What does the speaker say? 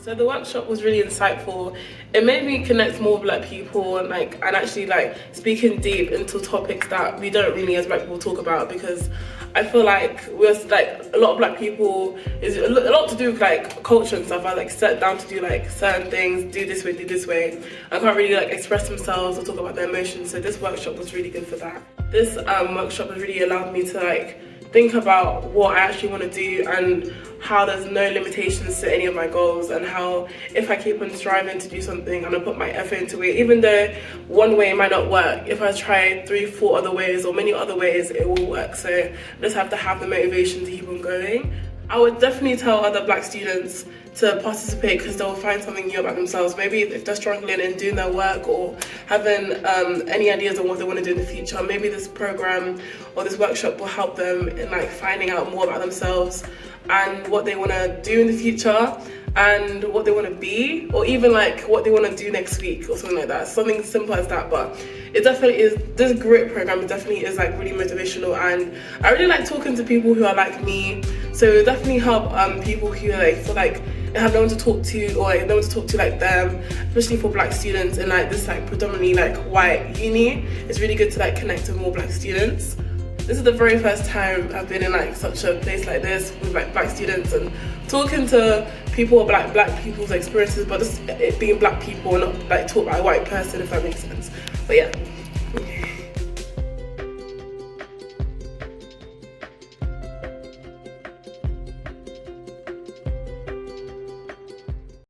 So the workshop was really insightful. It made me connect more with black people and actually speaking deep into topics that we don't really as black people talk about, because I feel like we're a lot of black people is a lot to do with culture and stuff. I set down to do certain things, do this way. I can't really express themselves or talk about their emotions. So this workshop was really good for that. This workshop has really allowed me to think about what I actually want to do and how there's no limitations to any of my goals, and how if I keep on striving to do something and I put my effort into it, even though one way might not work, if I try 3-4 other ways or many other ways, it will work. So I just have to have the motivation to keep on going. I would definitely tell other black students to participate, because they'll find something new about themselves. Maybe if they're struggling in doing their work or having any ideas on what they want to do in the future, maybe this program or this workshop will help them in finding out more about themselves and what they want to do in the future and what they want to be, or even what they want to do next week or something like that. Something simple as that. But it definitely is, this grit program definitely is really motivational, and I really like talking to people who are like me. So it definitely help people who feel they have no one to talk to, or no one to talk to them, especially for black students in this predominantly white uni. It's really good to connect with more black students. This is the very first time I've been in such a place like this with black students and talking to people about black people's experiences, but just it being black people and not taught by a white person, if that makes sense. But yeah.